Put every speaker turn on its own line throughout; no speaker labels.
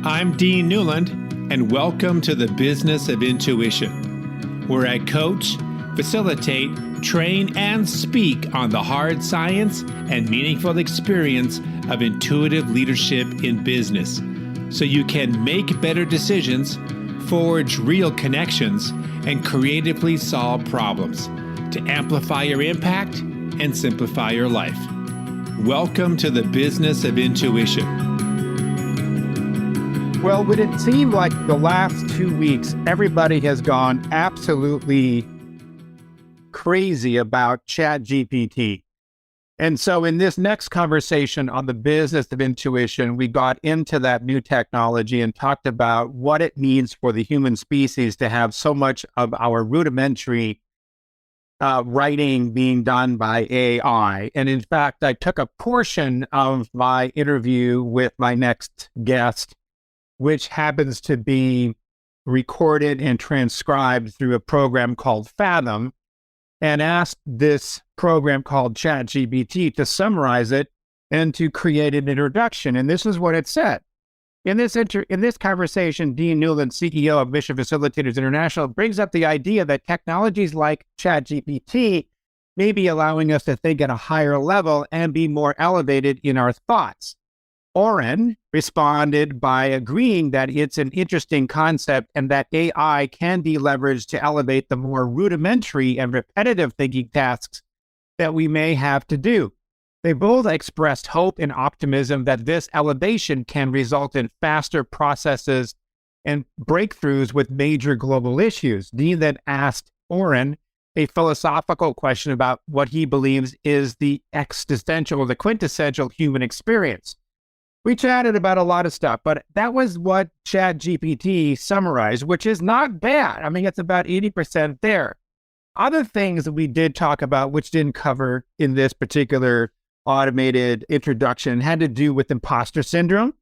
I'm Dean Newland, and welcome to the Business of Intuition, where I coach, facilitate, train, and speak on the hard science and meaningful experience of intuitive leadership in business, so you can make better decisions, forge real connections, and creatively solve problems to amplify your impact and simplify your life. Welcome to the Business of Intuition.
Well, would it seem like the last 2 weeks, everybody has gone absolutely crazy about ChatGPT. And so in this next conversation on the Business of Intuition, we got into that new technology and talked about what it means for the human species to have so much of our rudimentary writing being done by AI. And in fact, I took a portion of my interview with my next guest, which happens to be recorded and transcribed through a program called Fathom, and asked this program called ChatGPT to summarize it and to create an introduction. And this is what it said. In this conversation, Dean Newlund, CEO of Mission Facilitators International, brings up the idea that technologies like ChatGPT may be allowing us to think at a higher level and be more elevated in our thoughts. Orrin responded by agreeing that it's an interesting concept and that AI can be leveraged to elevate the more rudimentary and repetitive thinking tasks that we may have to do. They both expressed hope and optimism that this elevation can result in faster processes and breakthroughs with major global issues. Dean then asked Orrin a philosophical question about what he believes is the existential or the quintessential human experience. We chatted about a lot of stuff, but that was what ChatGPT summarized, which is not bad. I mean, it's about 80% there. Other things that we did talk about, which didn't cover in this particular automated introduction, had to do with imposter syndrome,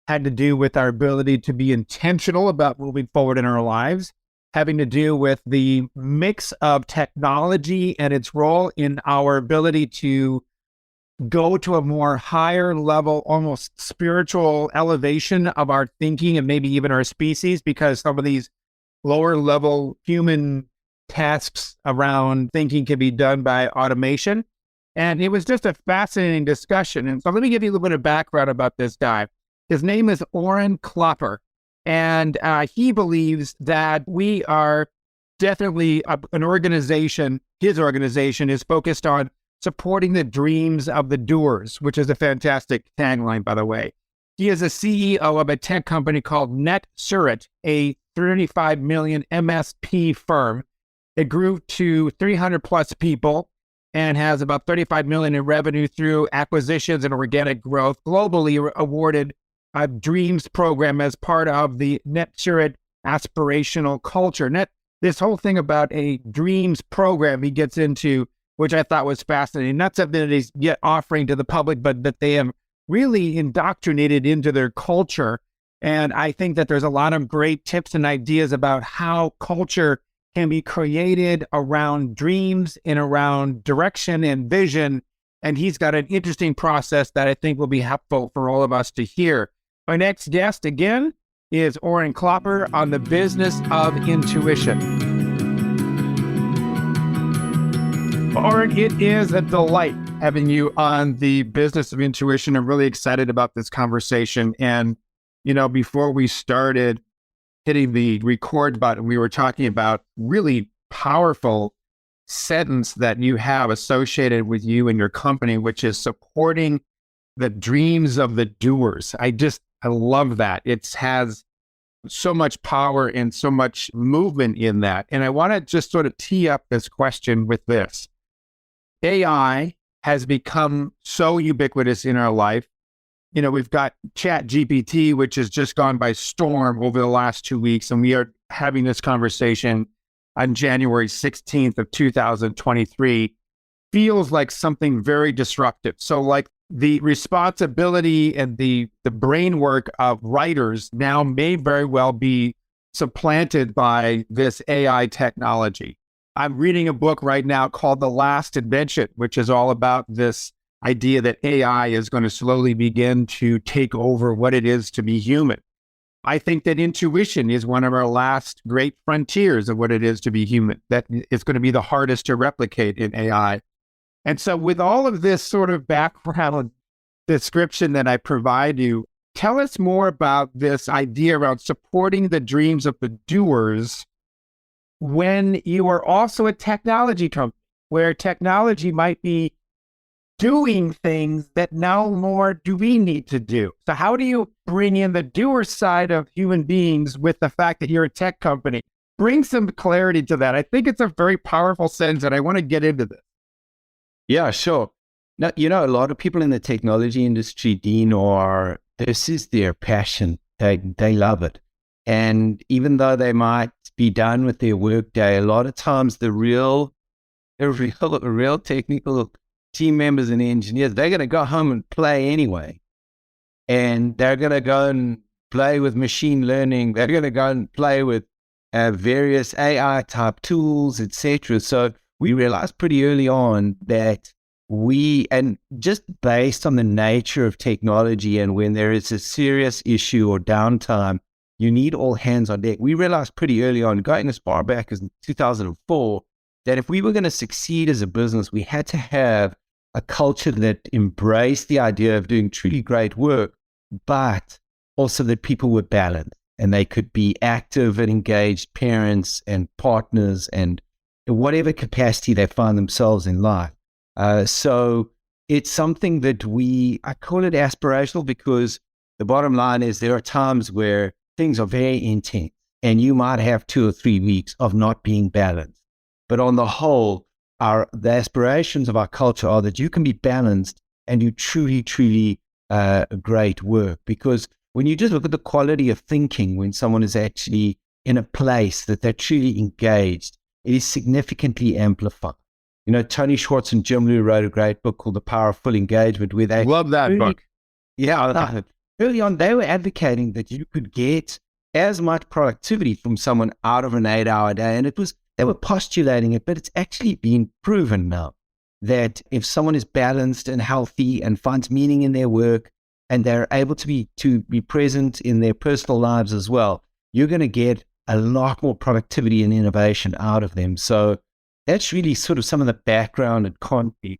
had to do with our ability to be intentional about moving forward in our lives, having to do with the mix of technology and its role in our ability to go to a more higher level, almost spiritual elevation of our thinking and maybe even our species, because some of these lower level human tasks around thinking can be done by automation. And it was just a fascinating discussion. And so let me give you a little bit of background about this guy. His name is Orrin Klopper, and he believes that we are definitely an organization. His organization is focused on supporting the dreams of the doers, which is a fantastic tagline, by the way. He is a CEO of a tech company called Netsurit, a 35 million MSP firm. It grew to 300 plus people and has about 35 million in revenue through acquisitions and organic growth. Globally awarded a Dreams program as part of the Netsurit aspirational culture. This whole thing about a Dreams program he gets into, which I thought was fascinating. Not something that he's yet offering to the public, but that they have really indoctrinated into their culture. And I think that there's a lot of great tips and ideas about how culture can be created around dreams and around direction and vision. And he's got an interesting process that I think will be helpful for all of us to hear. My next guest, again, is Orrin Klopper on the Business of Intuition. Orrin, it is a delight having you on the Business of Intuition. I'm really excited about this conversation. And, you know, before we started hitting the record button, we were talking about really powerful sentence that you have associated with you and your company, which is supporting the dreams of the doers. I love that. It has so much power and so much movement in that. And I want to just sort of tee up this question with this. AI has become so ubiquitous in our life. You know, we've got ChatGPT, which has just gone by storm over the last 2 weeks. And we are having this conversation on January 16th of 2023. Feels like something very disruptive. So like the responsibility and the brain work of writers now may very well be supplanted by this AI technology. I'm reading a book right now called The Last Invention, which is all about this idea that AI is going to slowly begin to take over what it is to be human. I think that intuition is one of our last great frontiers of what it is to be human. That is going to be the hardest to replicate in AI. And so with all of this sort of background description that I provide you, tell us more about this idea around supporting the dreams of the doers when you are also a technology company, where technology might be doing things that no more do we need to do. So how do you bring in the doer side of human beings with the fact that you're a tech company? Bring some clarity to that. I think it's a very powerful sentence, and I want to get into this.
Yeah, sure. Now, a lot of people in the technology industry, Dean, this is their passion. They love it. And even though they might be done with their workday, a lot of times the real technical team members and engineers, they're going to go home and play anyway. And they're going to go and play with machine learning. They're going to go and play with various AI type tools, etc. So we realized pretty early on that and just based on the nature of technology, and when there is a serious issue or downtime, you need all hands on deck. We realized pretty early on, going as far back as 2004, that if we were going to succeed as a business, we had to have a culture that embraced the idea of doing truly great work, but also that people were balanced and they could be active and engaged parents and partners and in whatever capacity they find themselves in life. So it's something that I call it aspirational, because the bottom line is there are times where things are very intense and you might have 2 or 3 weeks of not being balanced. But on the whole, the aspirations of our culture are that you can be balanced and do truly, truly great work. Because when you just look at the quality of thinking, when someone is actually in a place that they're truly engaged, it is significantly amplified. Tony Schwartz and Jim Liu wrote a great book called The Power of Full Engagement, where they
love that book.
Yeah, I love it. Early on, they were advocating that you could get as much productivity from someone out of an 8-hour day. And they were postulating it, but it's actually been proven now that if someone is balanced and healthy and finds meaning in their work, and they're able to be present in their personal lives as well, you're going to get a lot more productivity and innovation out of them. So that's really sort of some of the background and context.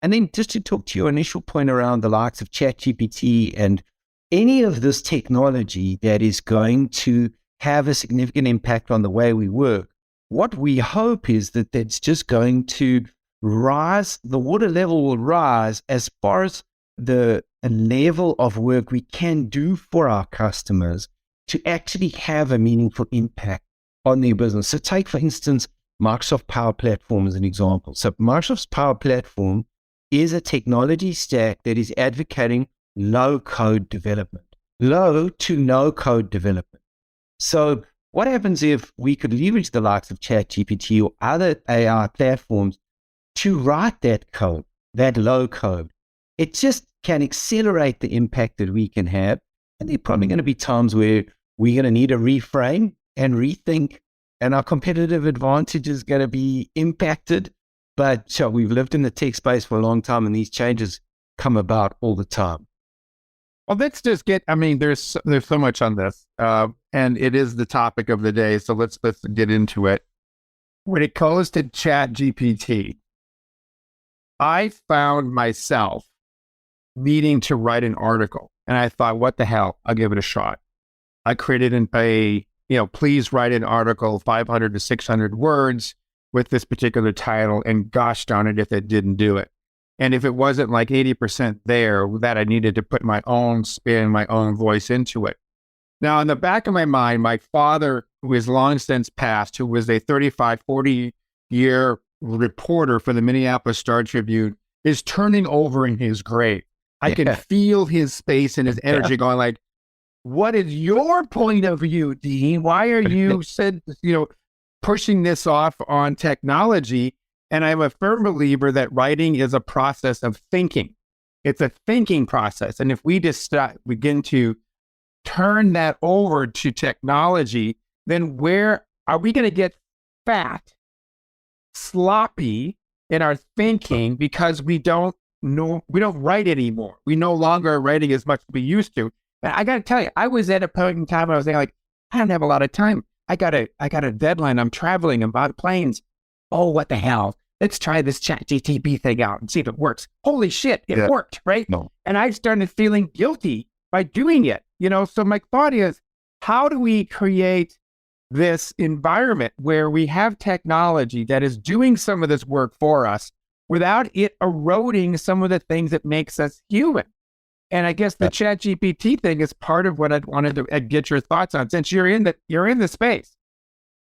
And then just to talk to your initial point around the likes of ChatGPT and any of this technology that is going to have a significant impact on the way we work, what we hope is that that's just going to rise, the water level will rise as far as the level of work we can do for our customers to actually have a meaningful impact on their business. So take, for instance, Microsoft Power Platform as an example. So Microsoft's Power Platform is a technology stack that is advocating low to no code development. So what happens if we could leverage the likes of ChatGPT or other AI platforms to write that code, that low code? It just can accelerate the impact that we can have. And there are probably going to be times where we're going to need to reframe and rethink, and our competitive advantage is going to be impacted. But sure, we've lived in the tech space for a long time, and these changes come about all the time.
Well, let's just there's so much on this, and it is the topic of the day. So let's get into it. When it comes to ChatGPT, I found myself needing to write an article, and I thought, what the hell? I'll give it a shot. I created please write an article, 500 to 600 words with this particular title, and gosh darn it if it didn't do it. And if it wasn't like 80% there, that I needed to put my own spin, my own voice into it. Now, in the back of my mind, my father, who is long since passed, who was a 35, 40-year reporter for the Minneapolis Star-Tribune, is turning over in his grave. I can feel his space and his energy going like, what is your point of view, Dean? Why are you pushing this off on technology? And I'm a firm believer that writing is a process of thinking. It's a thinking process. And if we just begin to turn that over to technology, then where are we going to get fat, sloppy in our thinking because we don't write anymore. We no longer are writing as much as we used to. And I got to tell you, I was at a point in time where I was thinking, like, I don't have a lot of time. I got a deadline. I'm traveling. I'm on planes. Oh, what the hell? Let's try this ChatGPT thing out and see if it works. Holy shit, it worked, right?
No.
And I started feeling guilty by doing it. So my thought is, how do we create this environment where we have technology that is doing some of this work for us without it eroding some of the things that makes us human? And I guess the ChatGPT thing is part of what I wanted to get your thoughts on, since you're in the space.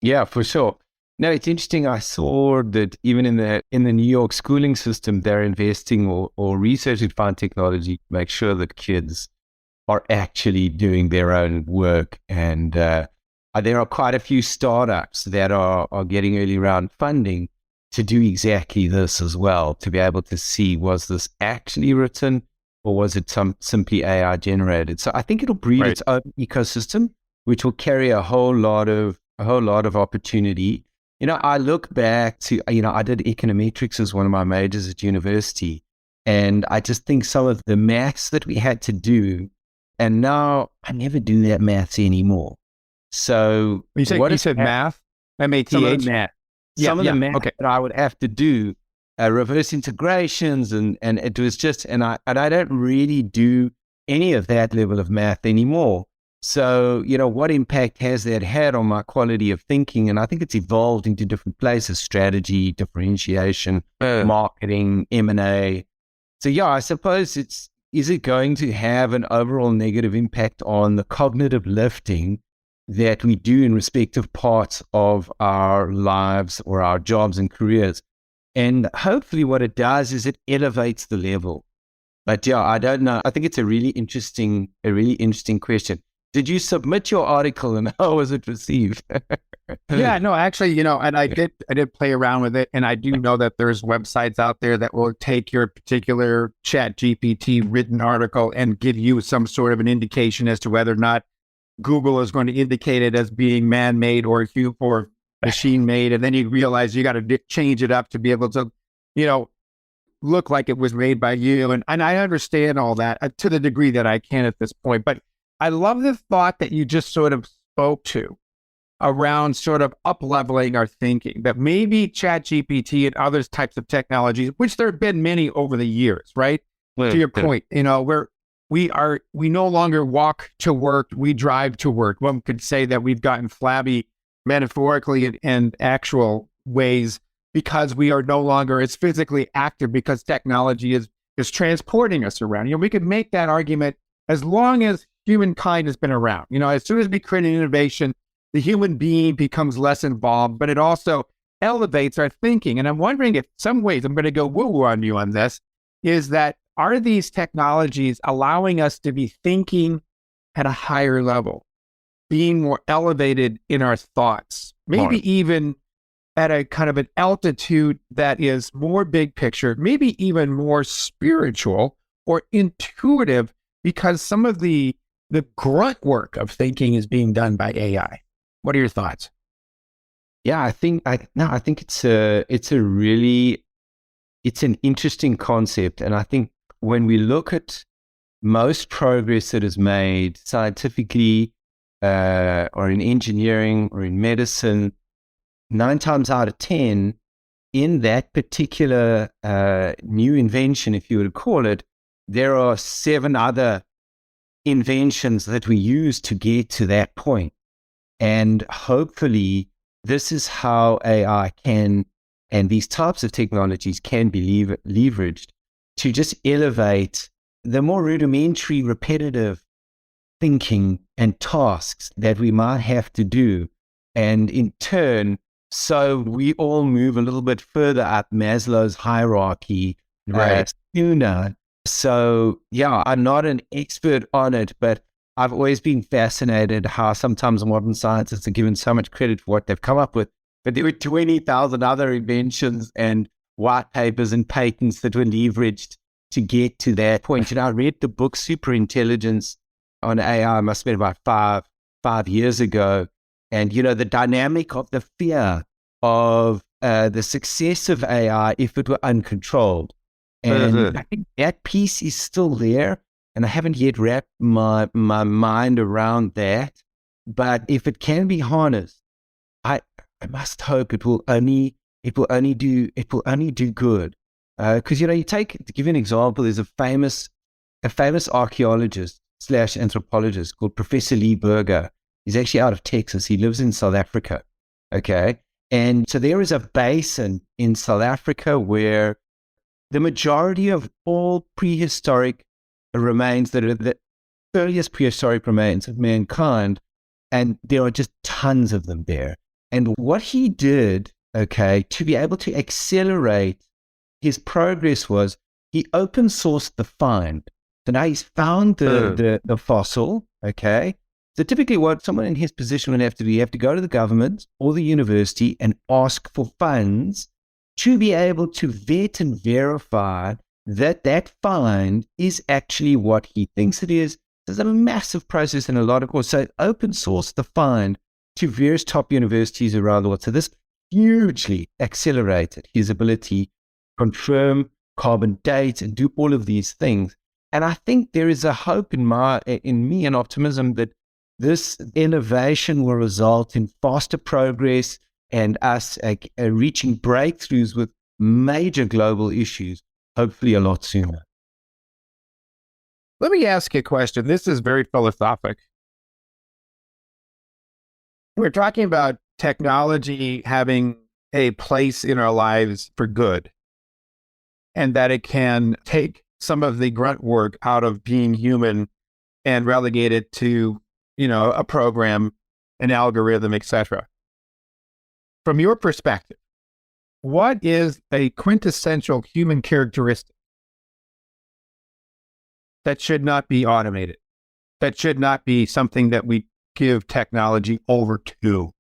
Yeah, for sure. No, it's interesting. I saw that even in the New York schooling system, they're investing or researching fine technology to make sure that kids are actually doing their own work. And there are quite a few startups that are getting early round funding to do exactly this as well, to be able to see, was this actually written or was it simply AI generated? So I think it'll breed its own ecosystem, which will carry a whole lot of opportunity. I look back to, I did econometrics as one of my majors at university, and I just think some of the maths that we had to do, and now I never do that maths anymore. So
you said math? M-A-T-H?
Math. Some of the math that I would have to do, reverse integrations, and it was just, and I don't really do any of that level of math anymore. So, what impact has that had on my quality of thinking? And I think it's evolved into different places: strategy, differentiation, marketing, M&A. So, I suppose is it going to have an overall negative impact on the cognitive lifting that we do in respective parts of our lives or our jobs and careers? And hopefully what it does is it elevates the level. But I don't know. I think it's a really interesting question. Did you submit your article, and how was it received?
Yeah, no, actually, and I did play around with it, and I do know that there's websites out there that will take your particular ChatGPT written article and give you some sort of an indication as to whether or not Google is going to indicate it as being man-made or machine-made, and then you realize you got to change it up to be able to, look like it was made by you. And I understand all that to the degree that I can at this point, but I love the thought that you just sort of spoke to around sort of up-leveling our thinking, that maybe ChatGPT and other types of technologies, which there have been many over the years, right? To your point, we no longer walk to work, we drive to work. One could say that we've gotten flabby metaphorically and actual ways because we are no longer as physically active because technology is transporting us around. We could make that argument as long as humankind has been around. As soon as we create an innovation, the human being becomes less involved, but it also elevates our thinking. And I'm wondering if some ways, I'm going to go woo-woo on you on this, is that are these technologies allowing us to be thinking at a higher level, being more elevated in our thoughts, maybe even at a kind of an altitude that is more big picture, maybe even more spiritual or intuitive, because some of the grunt work of thinking is being done by AI. What are your thoughts?
Yeah, I think it's an interesting concept. And I think when we look at most progress that is made scientifically, or in engineering or in medicine, 9 times out of 10, in that particular new invention, if you would call it, there are 7 other inventions that we use to get to that point. And hopefully this is how AI can, and these types of technologies can be leveraged to just elevate the more rudimentary, repetitive thinking and tasks that we might have to do. And in turn, so we all move a little bit further up Maslow's hierarchy sooner. So, I'm not an expert on it, but I've always been fascinated how sometimes modern scientists are given so much credit for what they've come up with, but there were 20,000 other inventions and white papers and patents that were leveraged to get to that point. I read the book Super Intelligence on AI, must have been about five years ago. And, the dynamic of the fear of the success of AI if it were uncontrolled. And I think that piece is still there. And I haven't yet wrapped my mind around that. But if it can be harnessed, I must hope it will only do good. Because you take, to give you an example, there's a famous archaeologist / anthropologist called Professor Lee Berger. He's actually out of Texas. He lives in South Africa. Okay. And so there is a basin in South Africa where the majority of all prehistoric remains that are the earliest prehistoric remains of mankind, and there are just tons of them there. And what he did, okay, to be able to accelerate his progress was he open sourced the find. So now he's found the fossil, okay? So typically what someone in his position would have to do, you have to go to the government or the university and ask for funds to be able to vet and verify that that find is actually what he thinks it is. There's a massive process and a lot of course. So open source the find to various top universities around the world. So this hugely accelerated his ability to confirm, carbon date, and do all of these things. And I think there is a hope in me and optimism that this innovation will result in faster progress and us reaching breakthroughs with major global issues, hopefully a lot sooner.
Let me ask you a question. This is very philosophic. We're talking about technology having a place in our lives for good, and that it can take some of the grunt work out of being human and relegate it to, a program, an algorithm, etc. From your perspective, what is a quintessential human characteristic that should not be automated, that should not be something that we give technology over to?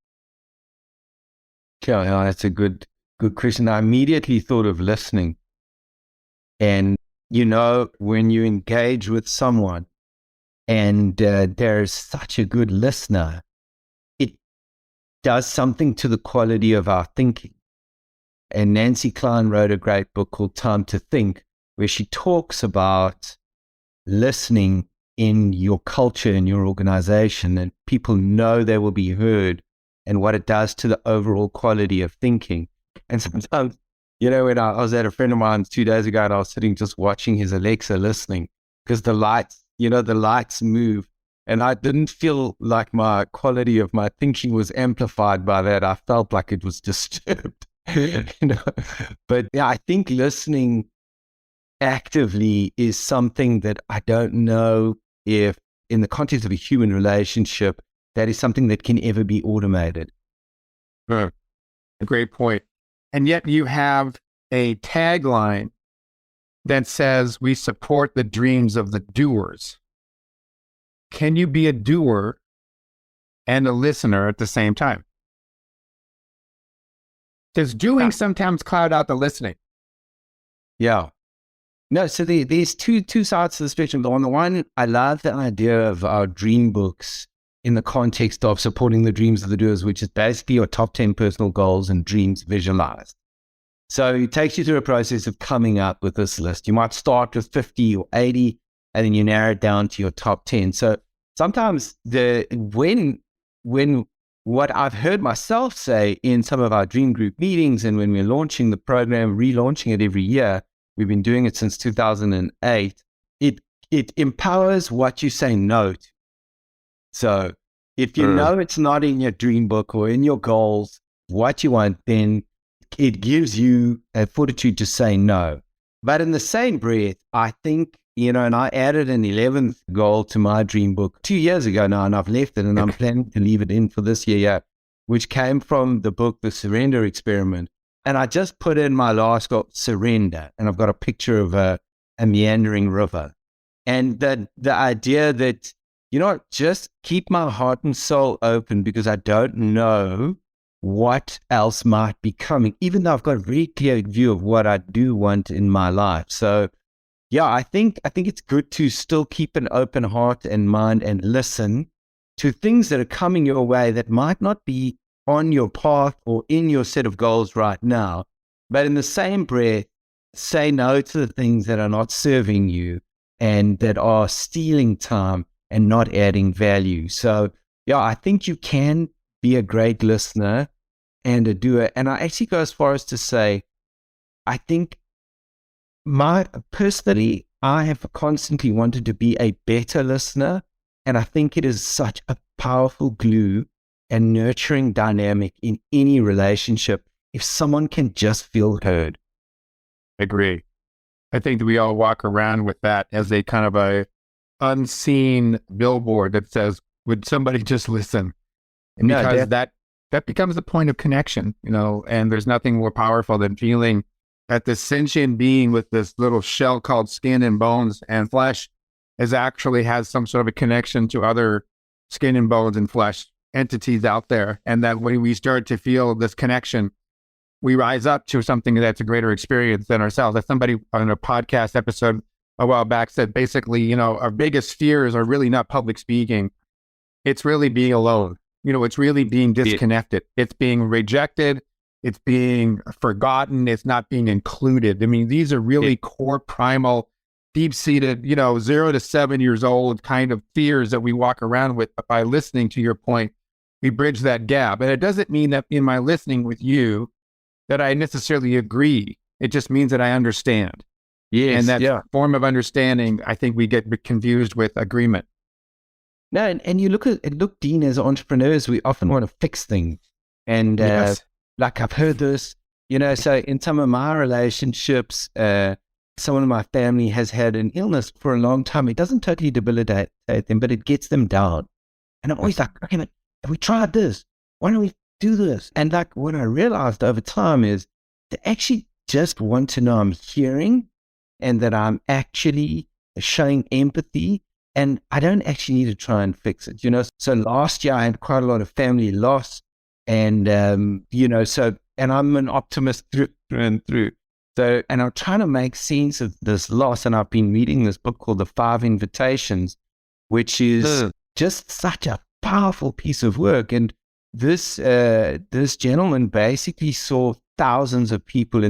Yeah, that's a good question. I immediately thought of listening. And, when you engage with someone and there's such a good listener, it does something to the quality of our thinking. And Nancy Klein wrote a great book called Time to Think, where she talks about listening in your culture, in your organization, and people know they will be heard and what it does to the overall quality of thinking. And sometimes, when I was at a friend of mine's 2 days ago and I was sitting just watching his Alexa listening because the lights move. And I didn't feel like my quality of my thinking was amplified by that. I felt like it was disturbed. But yeah, I think listening actively is something that I don't know if in the context of a human relationship, that is something that can ever be automated.
A great point. And yet you have a tagline that says, we support the dreams of the doers. Can you be a doer and a listener at the same time? Does doing sometimes cloud out the listening?
Yeah. No, so there's two sides to the spectrum. On the one, I love the idea of our dream books in the context of supporting the dreams of the doers, which is basically your top 10 personal goals and dreams visualized. So it takes you through a process of coming up with this list. You might start with 50 or 80, and then you narrow it down to your top 10. So sometimes when what I've heard myself say in some of our dream group meetings, and when we're launching the program, relaunching it every year, we've been doing it since 2008, it empowers what you say no to. So if you know it's not in your dream book or in your goals, what you want, then it gives you a fortitude to say no. But in the same breath, I think, and I added an 11th goal to my dream book 2 years ago now, and I've left it, and I'm planning to leave it in for this year, which came from the book, The Surrender Experiment. And I just put in my last goal, surrender, and I've got a picture of a meandering river. And the idea that, just keep my heart and soul open, because I don't know what else might be coming, even though I've got a very clear view of what I do want in my life. So yeah, I think it's good to still keep an open heart and mind and listen to things that are coming your way that might not be on your path or in your set of goals right now. But in the same breath, say no to the things that are not serving you and that are stealing time and not adding value. So, yeah, I think you can be a great listener and a doer. And I actually go as far as to say, I think personally, I have constantly wanted to be a better listener. And I think it is such a powerful glue and nurturing dynamic in any relationship if someone can just feel heard.
Agree. I think that we all walk around with that as a kind of a unseen billboard that says, would somebody just listen? And because that becomes the point of connection, and there's nothing more powerful than feeling that this sentient being with this little shell called skin and bones and flesh actually has some sort of a connection to other skin and bones and flesh entities out there. And that when we start to feel this connection, we rise up to something that's a greater experience than ourselves. As somebody on a podcast episode a while back said, basically, our biggest fears are really not public speaking. It's really being alone. It's really being disconnected. It's being rejected. It's being forgotten. It's not being included. I mean, these are really core, primal, deep-seated, 0 to 7 years old kind of fears that we walk around with. But by listening to your point, we bridge that gap. And it doesn't mean that in my listening with you that I necessarily agree. It just means that I understand.
Yes,
and that form of understanding, I think we get confused with agreement.
No, and you look, Dean, as entrepreneurs, we often want to fix things. And like I've heard this, so in some of my relationships, someone in my family has had an illness for a long time. It doesn't totally debilitate them, but it gets them down. And I'm always like, okay, but have we tried this? Why don't we do this? And like what I realized over time is to actually just want to know I'm hearing and that I'm actually showing empathy, and I don't actually need to try and fix it. So last year I had quite a lot of family loss, and and I'm an optimist through and through. So, and I'm trying to make sense of this loss, and I've been reading this book called The 5 Invitations, which is just such a powerful piece of work. And this gentleman basically saw thousands of people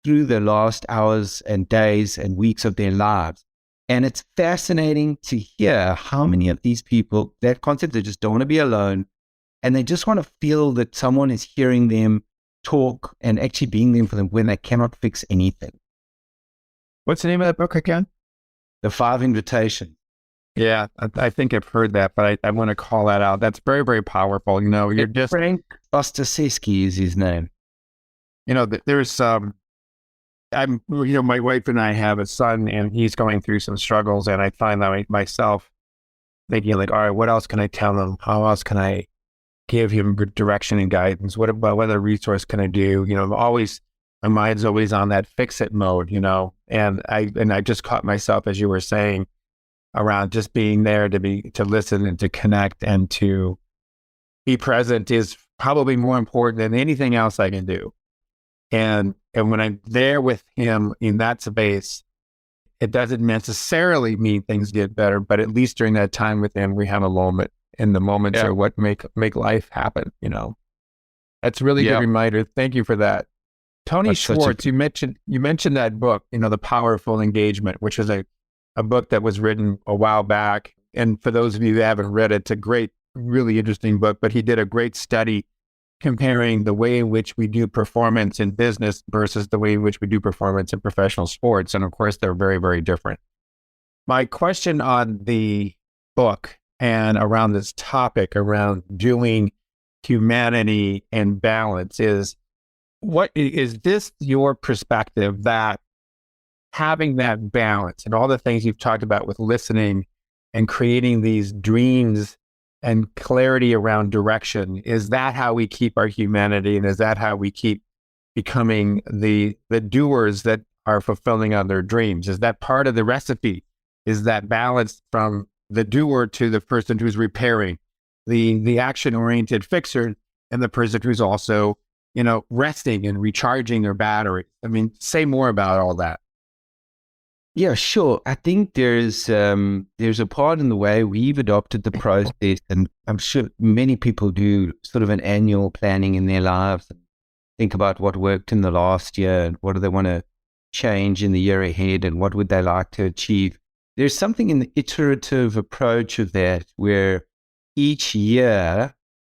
through the last hours and days and weeks of their lives. And it's fascinating to hear how many of these people, that concept, they just don't want to be alone, and they just want to feel that someone is hearing them talk and actually being there for them when they cannot fix anything.
What's the name of that book again?
The 5 Invitations.
Yeah, I think I've heard that, but I want to call that out. That's very, very powerful. You're just...
Frank Ostaseski is his name.
There's my wife and I have a son, and he's going through some struggles, and I find that myself thinking like, all right, what else can I tell him? How else can I give him direction and guidance? What other resource can I do? My mind's always on that fix it mode, and I just caught myself, as you were saying, around just being there to listen and to connect and to be present is probably more important than anything else I can do. And when I'm there with him in that space, it doesn't necessarily mean things get better, but at least during that time with him, we have a moment, and the moments are what make life happen. That's a really good reminder. Thank you for that. Tony Schwartz, you mentioned that book, The Powerful Engagement, which was a book that was written a while back. And for those of you that haven't read it, it's a great, really interesting book, but he did a great study comparing the way in which we do performance in business versus the way in which we do performance in professional sports. And of course, they're very, very different. My question on the book and around this topic around doing humanity and balance is, what is this your perspective that having that balance and all the things you've talked about with listening and creating these dreams and clarity around direction, is that how we keep our humanity? And is that how we keep becoming the doers that are fulfilling on their dreams? Is that part of the recipe? Is that balance from the doer to the person who's repairing, the action-oriented fixer, and the person who's also, resting and recharging their battery? I mean, say more about all that.
Yeah, sure. I think there's a part in the way we've adopted the process, and I'm sure many people do sort of an annual planning in their lives and think about what worked in the last year and what do they want to change in the year ahead and what would they like to achieve. there's something in the iterative approach of that where each year,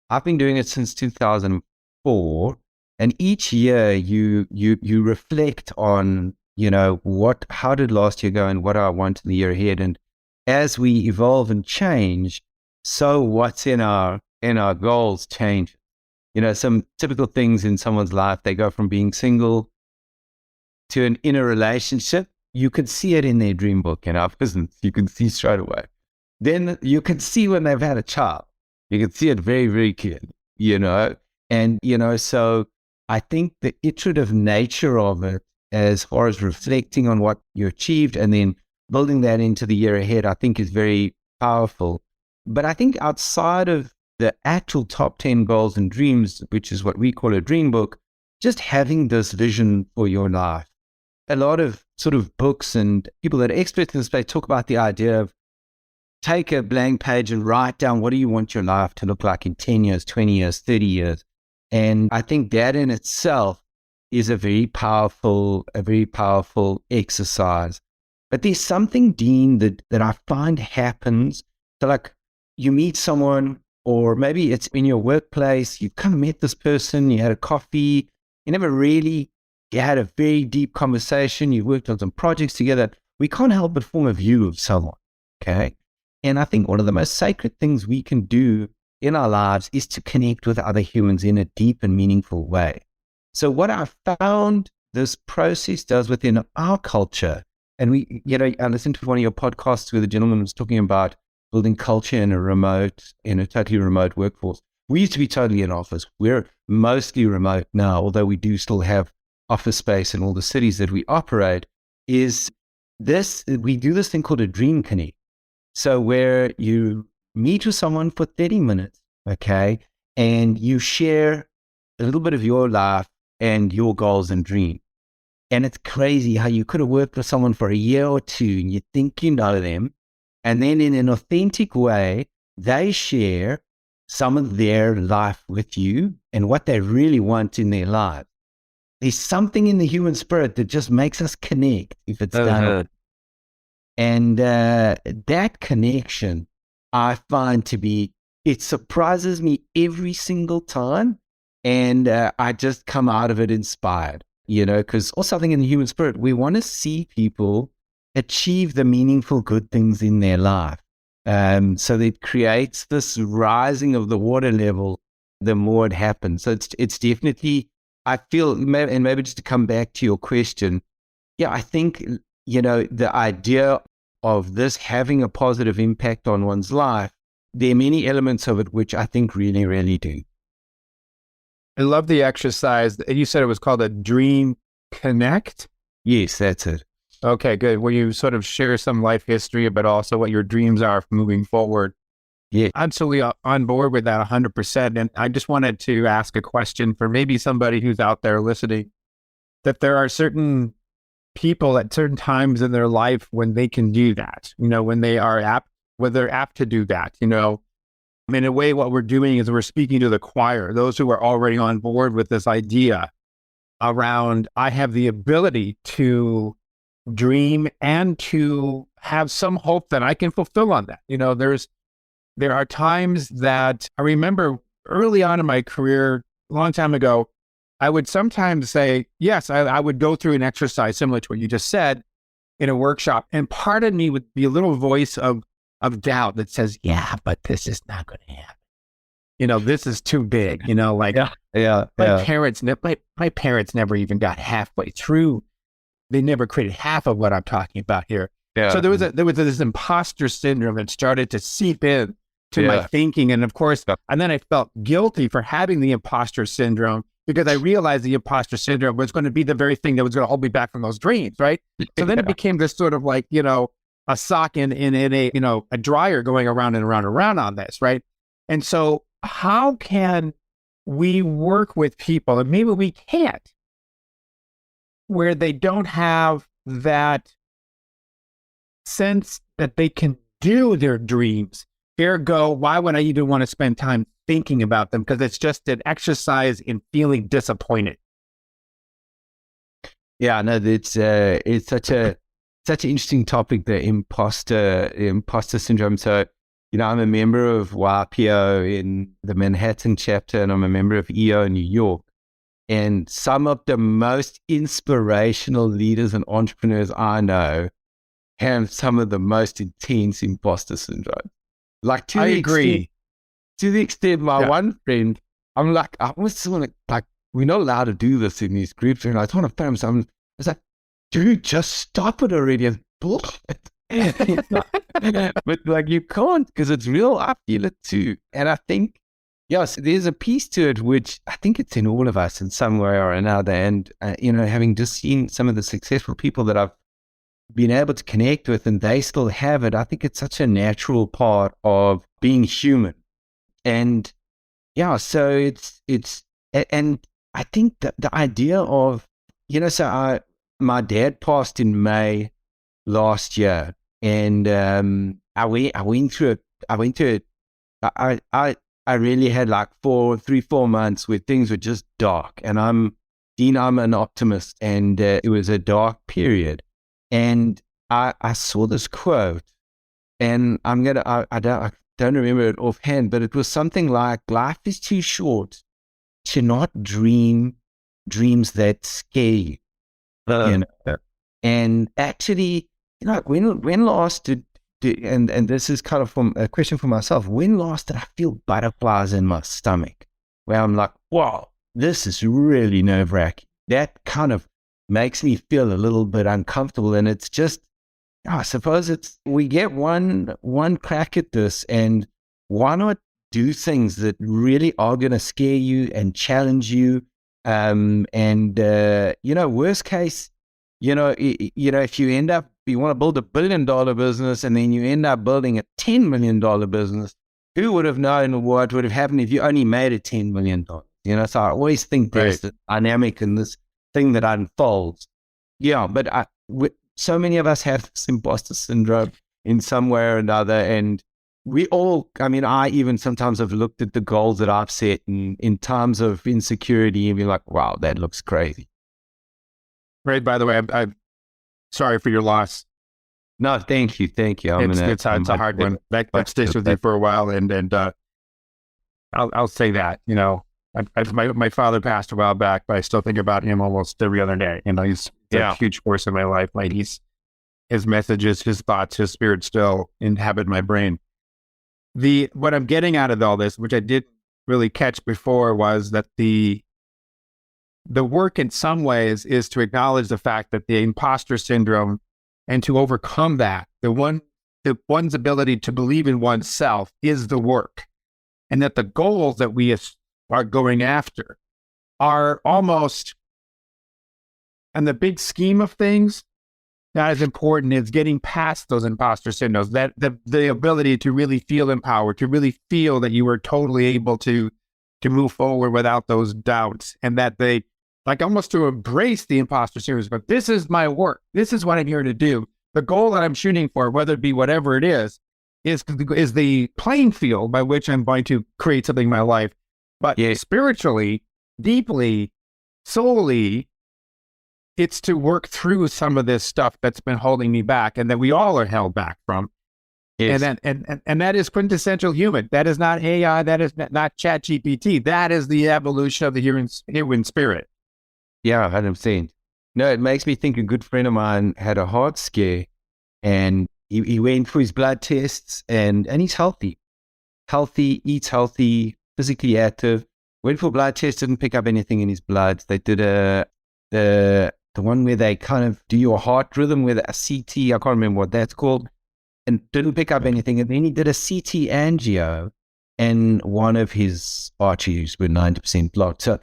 I've been doing it since 2004, and each year you reflect on, how did last year go and what do I want in the year ahead? And as we evolve and change, so what's in our goals change. Some typical things in someone's life, they go from being single to in a relationship. You could see it in their dream book in our business. You can see straight away. Then you can see when they've had a child. You can see it very, very clearly, And, so I think the iterative nature of it, as far as reflecting on what you achieved and then building that into the year ahead, I think is very powerful. But I think outside of the actual top 10 goals and dreams, which is what we call a dream book, just having this vision for your life. A lot of sort of books and people that are experts in the space talk about the idea of take a blank page and write down what do you want your life to look like in 10 years, 20 years, 30 years. And I think that in itself is a very powerful exercise. But there's something, Dean, that I find happens. So like you meet someone, or maybe it's in your workplace, you've kind of met this person, you had a coffee, you had a very deep conversation, you worked on some projects together. We can't help but form a view of someone, okay? And I think one of the most sacred things we can do in our lives is to connect with other humans in a deep and meaningful way. So what I found this process does within our culture, and I listened to one of your podcasts where the gentleman was talking about building culture in a totally remote workforce. We used to be totally in office. We're mostly remote now, although we do still have office space in all the cities that we operate. We do this thing called a dream connect. So where you meet with someone for 30 minutes, okay, and you share a little bit of your life and your goals and dreams. And it's crazy how you could have worked with someone for a year or two and you think you know them, and then in an authentic way, they share some of their life with you and what they really want in their lives. There's something in the human spirit that just makes us connect if it's done. And that connection, I find it surprises me every single time. And I just come out of it inspired, because also I think in the human spirit, we want to see people achieve the meaningful good things in their life. So it creates this rising of the water level the more it happens. So it's definitely, I feel, and maybe just to come back to your question, I think, the idea of this having a positive impact on one's life, there are many elements of it which I think really, really do.
I love the exercise. You said it was called a Dream Connect?
Yes, that's it.
Okay, good. Where you sort of share some life history, but also what your dreams are moving forward.
Yeah.
Absolutely on board with that 100%. And I just wanted to ask a question for maybe somebody who's out there listening, that there are certain people at certain times in their life when they can do that, when they're apt to do that, In a way, what we're doing is we're speaking to the choir, those who are already on board with this idea around, I have the ability to dream and to have some hope that I can fulfill on that. There are times that I remember early on in my career, a long time ago, I would sometimes say, yes, I would go through an exercise similar to what you just said in a workshop. And part of me would be a little voice of doubt that says, yeah, but this is not going to happen. This is too big, my parents never even got halfway through. They never created half of what I'm talking about here. Yeah. So there was this imposter syndrome that started to seep in to my thinking. And of course, and then I felt guilty for having the imposter syndrome because I realized the imposter syndrome was going to be the very thing that was going to hold me back from those dreams, right? So then it became this sort of like, a sock in a dryer going around and around and around on this, right? And so how can we work with people, and maybe we can't, where they don't have that sense that they can do their dreams? Ergo, why would I even want to spend time thinking about them? Because it's just an exercise in feeling disappointed.
Yeah, no, it's such a such an interesting topic, the imposter syndrome. So, I'm a member of YPO in the Manhattan chapter, and I'm a member of EO in New York. And some of the most inspirational leaders and entrepreneurs I know have some of the most intense imposter syndrome. Like
I agree.
To the extent my one friend, I'm like, I was like, we're not allowed to do this in these groups. And I just want to film something. I was like, dude, just stop it already. It's bullshit. But like, you can't, because it's real. I feel it too. And I think, yes, there's a piece to it, which I think it's in all of us in some way or another. And, having just seen some of the successful people that I've been able to connect with, and they still have it, I think it's such a natural part of being human. And so it's, and I think that the idea of, my dad passed in May last year, and I really had like 4 months where things were just dark, and I'm an optimist, and it was a dark period. And I saw this quote, and I don't remember it offhand, but it was something like, life is too short to not dream dreams that scare you. And actually, when last and this is kind of from a question for myself, when last did I feel butterflies in my stomach, where I'm like, wow, this is really nerve-wracking. That kind of makes me feel a little bit uncomfortable. And it's just, I suppose we get one crack at this, and why not do things that really are going to scare you and challenge you? Worst case, if you end up, you want to build $1 billion business, and then you end up building a $10 million business, who would have known what would have happened if you only made it $10 million? So I always think there's the dynamic in this thing that unfolds. Yeah, but so many of us have this imposter syndrome in some way or another, and we all, I even sometimes have looked at the goals that I've set in times of insecurity and be like, wow, that looks crazy.
Right. By the way, I'm sorry for your loss.
No, thank you.
It's a hard one. That sticks with you for a while, and I'll say that. My father passed a while back, but I still think about him almost every other day. He's a huge force in my life. Like, his messages, his thoughts, his spirit still inhabit my brain. What I'm getting out of all this, which I didn't really catch before, was that the work in some ways is to acknowledge the fact that the imposter syndrome, and to overcome that, one's ability to believe in oneself is the work, and that the goals that we are going after are almost, in the big scheme of things, not as important as getting past those imposter syndromes, that the ability to really feel empowered, to really feel that you are totally able to move forward without those doubts, and that they, like, almost to embrace the imposter syndrome. But this is my work. This is what I'm here to do. The goal that I'm shooting for, whether it be whatever it is the playing field by which I'm going to create something in my life. But spiritually, deeply, soully, it's to work through some of this stuff that's been holding me back, and that we all are held back from. Yes. And that is quintessential human. That is not AI. That is not ChatGPT. That is the evolution of the human spirit.
Yeah, 100%. No, it makes me think a good friend of mine had a heart scare, and he went for his blood tests, and he's healthy, eats healthy, physically active. Went for blood tests, didn't pick up anything in his blood. They did the one where they kind of do your heart rhythm with a CT. I can't remember what that's called, and didn't pick up anything. And then he did a CT angio, and one of his arteries were 90% blocked. So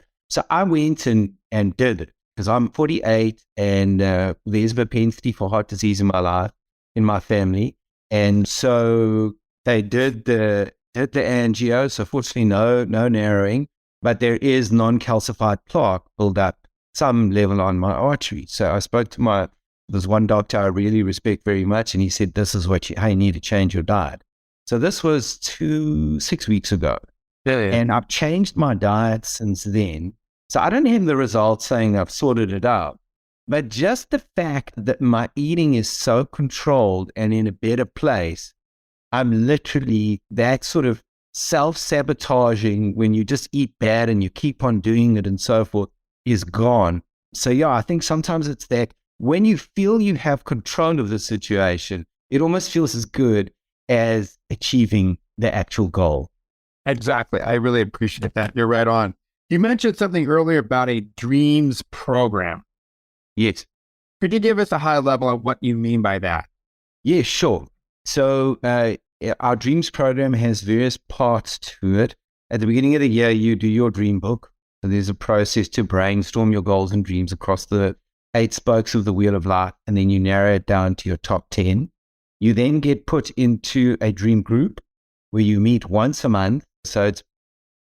I went and did it, because I'm 48, and there's a propensity for heart disease in my life, in my family. And so they did the angio. So fortunately, no narrowing, but there is non-calcified plaque build up some level on my artery. So I spoke to there's one doctor I really respect very much, and he said, this is what you need to change your diet. So this was 6 weeks ago. Yeah. And I've changed my diet since then. So I don't have the results saying I've sorted it out, But just the fact that my eating is so controlled and in a better place, I'm literally that sort of self-sabotaging when you just eat bad and you keep on doing it and so forth is gone. So yeah, I think sometimes it's that when you feel you have control of the situation, it almost feels as good as achieving the actual goal.
Exactly. I really appreciate that. You're right on. You mentioned something earlier about a dreams program.
Yes.
Could you give us a high level of what you mean by that?
Yeah, sure. So our dreams program has various parts to it. At the beginning of the year, you do your dream book. So there's a process to brainstorm your goals and dreams across the 8 spokes of the wheel of life, and then you narrow it down to your top 10. You then get put into a dream group where you meet once a month. So it's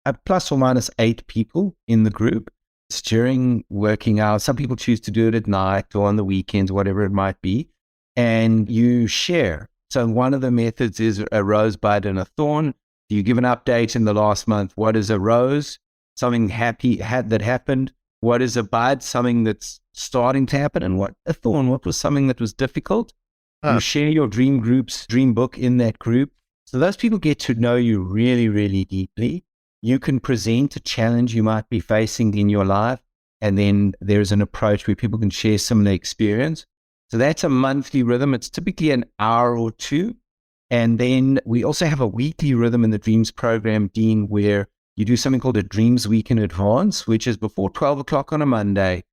a plus or minus 8 people in the group. It's during working hours. Some people choose to do it at night or on the weekends, whatever it might be. And you share. So one of the methods is a rosebud and a thorn. You give an update in the last month. What is a rose? Something happy that happened. What is a bud? Something that's starting to happen. And what a thorn? What was something that was difficult? You share your dream group's dream book in that group. So those people get to know you really, really deeply. You can present a challenge you might be facing in your life. And then there's an approach where people can share similar experience. So that's a monthly rhythm. It's typically an hour or two. And then we also have a weekly rhythm in the Dreams program, Dean, where you do something called a Dreams Week in advance, which is before 12 o'clock on a Monday.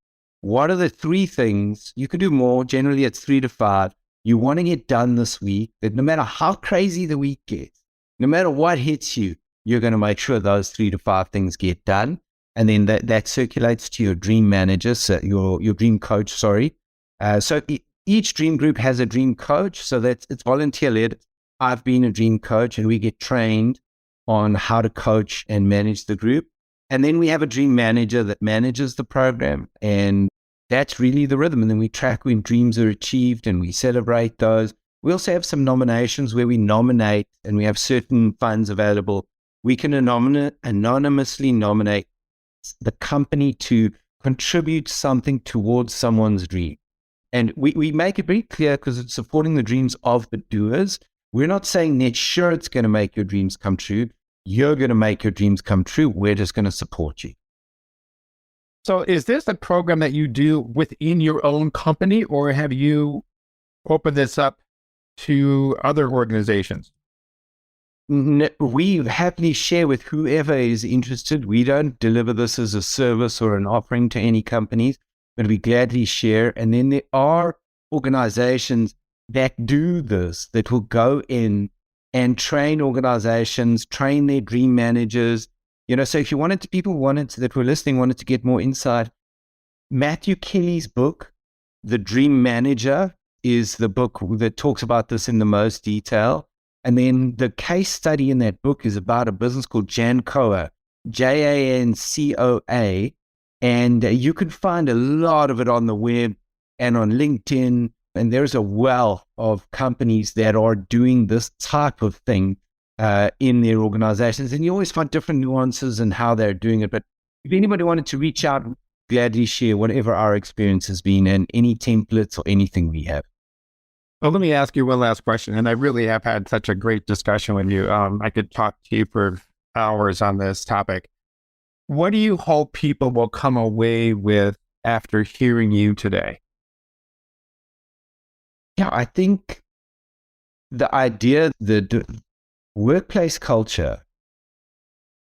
What are the 3 things? You can do more. Generally, it's 3 to 5. You want to get done this week, that no matter how crazy the week gets, no matter what hits you, you're going to make sure those 3 to 5 things get done. And then that circulates to your dream manager, so your dream coach, sorry. So each dream group has a dream coach. So it's volunteer led. I've been a dream coach, and we get trained on how to coach and manage the group. And then we have a dream manager that manages the program. And that's really the rhythm. And then we track when dreams are achieved and we celebrate those. We also have some nominations where we nominate, and we have certain funds available. We can anonymously nominate the company to contribute something towards someone's dream. And we make it very clear, because it's supporting the dreams of the doers. We're not saying that sure it's going to make your dreams come true. You're going to make your dreams come true. We're just going to support you.
So is this a program that you do within your own company, or have you opened this up to other organizations?
We happily share with whoever is interested. We don't deliver this as a service or an offering to any companies, but we gladly share. And then there are organizations that do this, that will go in and train organizations, train their dream managers. So if you people that were listening wanted to get more insight, Matthew Kelly's book, The Dream Manager, is the book that talks about this in the most detail. And then the case study in that book is about a business called Jancoa, Jancoa. And you can find a lot of it on the web and on LinkedIn. And there's a wealth of companies that are doing this type of thing in their organizations. And you always find different nuances in how they're doing it. But if anybody wanted to reach out, gladly share whatever our experience has been and any templates or anything we have.
Well, let me ask you one last question. And I really have had such a great discussion with you. I could talk to you for hours on this topic. What do you hope people will come away with after hearing you today?
Yeah, I think the idea that workplace culture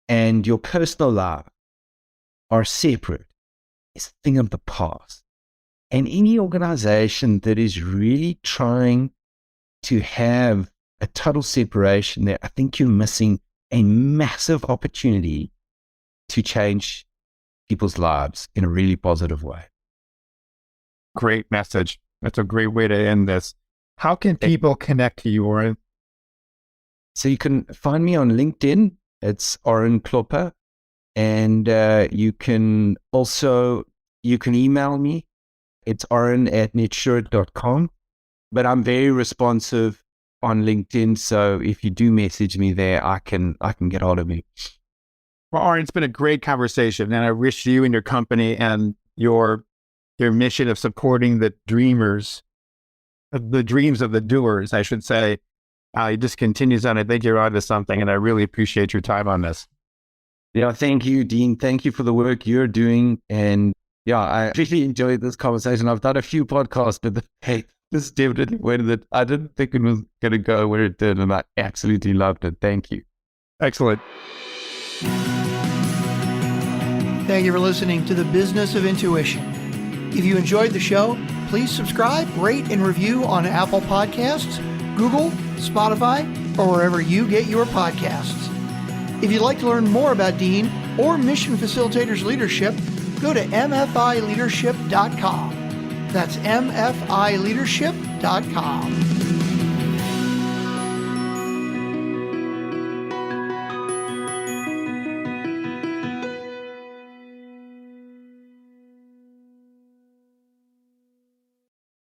and your personal life are separate is a thing of the past. And any organization that is really trying to have a total separation there, I think you're missing a massive opportunity to change people's lives in a really positive way.
Great message. That's a great way to end this. How can people connect to you, Orrin?
So you can find me on LinkedIn. It's Orrin Klopper. And you can email me. It's orrin@netsurit.com. But I'm very responsive on LinkedIn. So if you do message me there, I can get hold of you.
Well, Orrin, it's been a great conversation, and I wish you and your company and your your mission of supporting the dreamers, the dreams of the doers, I should say. It just continues on. I think you're onto something, and I really appreciate your time on this.
Yeah, thank you, Dean. Thank you for the work you're doing. And yeah, I really enjoyed this conversation. I've done a few podcasts, but hey, this definitely went that I didn't think it was going to go where it did, and I absolutely loved it. Thank you.
Excellent.
Thank you for listening to The Business of Intuition. If you enjoyed the show, please subscribe, rate, and review on Apple Podcasts, Google, Spotify, or wherever you get your podcasts. If you'd like to learn more about Dean or Mission Facilitators Leadership, go to mfileadership.com. That's mfileadership.com.